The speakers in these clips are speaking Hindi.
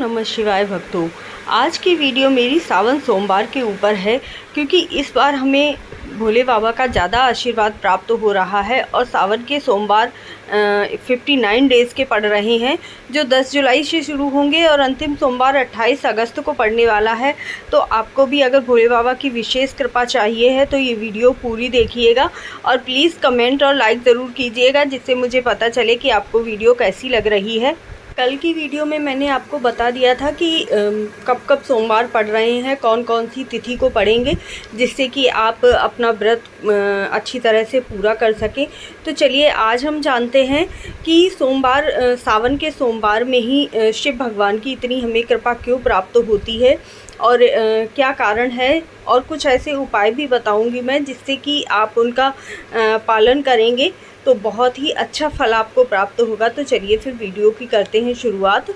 नमः शिवाय भक्तों। आज की वीडियो मेरी सावन सोमवार के ऊपर है, क्योंकि इस बार हमें भोले बाबा का ज़्यादा आशीर्वाद प्राप्त हो रहा है और सावन के सोमवार 59 डेज़ के पड़ रहे हैं, जो 10 जुलाई से शुरू होंगे और अंतिम सोमवार 28 अगस्त को पड़ने वाला है। तो आपको भी अगर भोले बाबा की विशेष कृपा चाहिए है तो ये वीडियो पूरी देखिएगा और प्लीज़ कमेंट और लाइक ज़रूर कीजिएगा, जिससे मुझे पता चले कि आपको वीडियो कैसी लग रही है। कल की वीडियो में मैंने आपको बता दिया था कि कब कब सोमवार पड़ रहे हैं, कौन कौन सी तिथि को पड़ेंगे, जिससे कि आप अपना व्रत अच्छी तरह से पूरा कर सकें। तो चलिए आज हम जानते हैं कि सोमवार सावन के सोमवार में ही शिव भगवान की इतनी हमें कृपा क्यों प्राप्त होती है और क्या कारण है, और कुछ ऐसे उपाय भी बताऊंगी मैं जिससे कि आप उनका पालन करेंगे तो बहुत ही अच्छा फल आपको प्राप्त होगा। तो चलिए फिर वीडियो की करते हैं शुरुआत।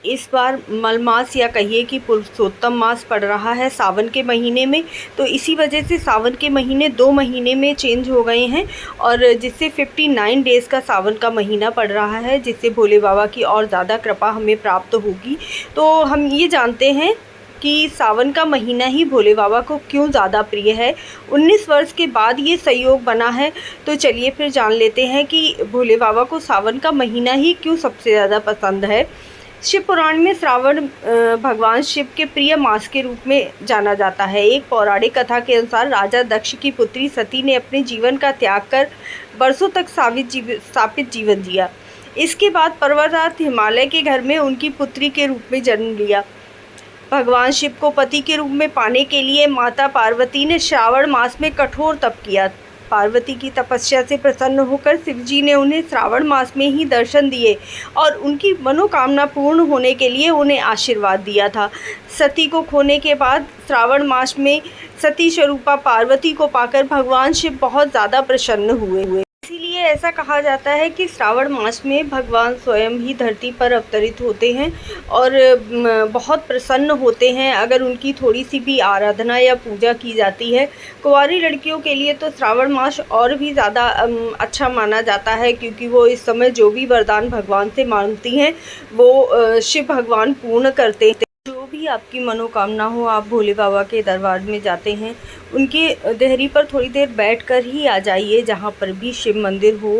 इस बार मल मास या कहिए कि पुरुषोत्तम मास पड़ रहा है सावन के महीने में, तो इसी वजह से सावन के महीने 2 महीने में चेंज हो गए हैं और जिससे 59 डेज़ का सावन का महीना पड़ रहा है, जिससे भोले बाबा की और ज़्यादा कृपा हमें प्राप्त होगी। तो हम ये जानते हैं कि सावन का महीना ही भोले बाबा को क्यों ज़्यादा प्रिय है। 19 वर्ष के बाद ये संयोग बना है। तो चलिए फिर जान लेते हैं कि भोले बाबा को सावन का महीना ही क्यों सबसे ज़्यादा पसंद है। शिव पुराण में श्रावण भगवान शिव के प्रिय मास के रूप में जाना जाता है। एक पौराणिक कथा के अनुसार राजा दक्ष की पुत्री सती ने अपने जीवन का त्याग कर वर्षों तक स्थापित जीवन जिया। इसके बाद पर्वतार्थ हिमालय के घर में उनकी पुत्री के रूप में जन्म लिया। भगवान शिव को पति के रूप में पाने के लिए माता पार्वती ने श्रावण मास में कठोर तप किया। पार्वती की तपस्या से प्रसन्न होकर शिवजी ने उन्हें श्रावण मास में ही दर्शन दिए और उनकी मनोकामना पूर्ण होने के लिए उन्हें आशीर्वाद दिया था। सती को खोने के बाद श्रावण मास में सती स्वरूपा पार्वती को पाकर भगवान शिव बहुत ज़्यादा प्रसन्न हुए। इसीलिए ऐसा कहा जाता है कि श्रावण मास में भगवान स्वयं ही धरती पर अवतरित होते हैं और बहुत प्रसन्न होते हैं अगर उनकी थोड़ी सी भी आराधना या पूजा की जाती है। कुंवारी लड़कियों के लिए तो श्रावण मास और भी ज़्यादा अच्छा माना जाता है, क्योंकि वो इस समय जो भी वरदान भगवान से मांगती हैं वो शिव भगवान पूर्ण करते हैं। जो भी आपकी मनोकामना हो, आप भोले बाबा के दरबार में जाते हैं, उनके देहरी पर थोड़ी देर बैठकर ही आ जाइए। जहाँ पर भी शिव मंदिर हो,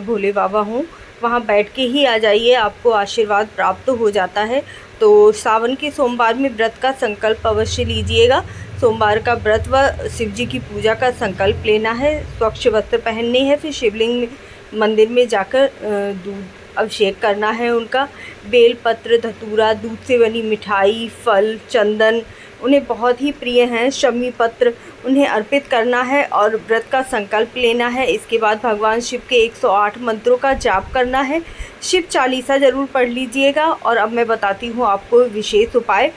भोले बाबा हों, वहाँ बैठ के ही आ जाइए, आपको आशीर्वाद प्राप्त हो जाता है। तो सावन के सोमवार में व्रत का संकल्प अवश्य लीजिएगा। सोमवार का व्रत व शिव जी की पूजा का संकल्प लेना है, स्वच्छ वस्त्र पहनने हैं, फिर शिवलिंग मंदिर में जाकर दूध अभिषेक करना है उनका। बेलपत्र, धतूरा, दूध से बनी मिठाई, फल, चंदन उन्हें बहुत ही प्रिय हैं। शमी पत्र उन्हें अर्पित करना है और व्रत का संकल्प लेना है। इसके बाद भगवान शिव के 108 मंत्रों का जाप करना है। शिव चालीसा ज़रूर पढ़ लीजिएगा। और अब मैं बताती हूँ आपको विशेष उपाय।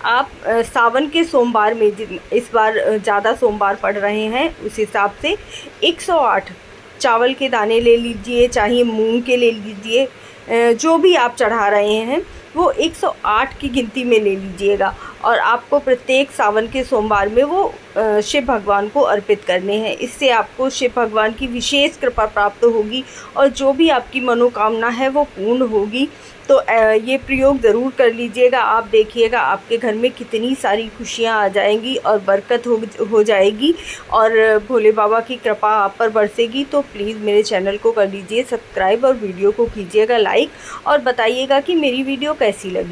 आप सावन के सोमवार में इस बार ज़्यादा सोमवार पड़ रहे हैं, उस हिसाब से 108 चावल के दाने ले लीजिए, चाहे मूंग के ले लीजिए, जो भी आप चढ़ा रहे हैं वो 108 की गिनती में ले लीजिएगा और आपको प्रत्येक सावन के सोमवार में वो शिव भगवान को अर्पित करने हैं। इससे आपको शिव भगवान की विशेष कृपा प्राप्त होगी और जो भी आपकी मनोकामना है वो पूर्ण होगी। तो ये प्रयोग ज़रूर कर लीजिएगा। आप देखिएगा आपके घर में कितनी सारी खुशियाँ आ जाएंगी और बरकत हो जाएगी और भोले बाबा की कृपा आप पर बरसेगी। तो प्लीज़ मेरे चैनल को कर लीजिए सब्सक्राइब और वीडियो को कीजिएगा लाइक और बताइएगा कि मेरी वीडियो कैसी लगी।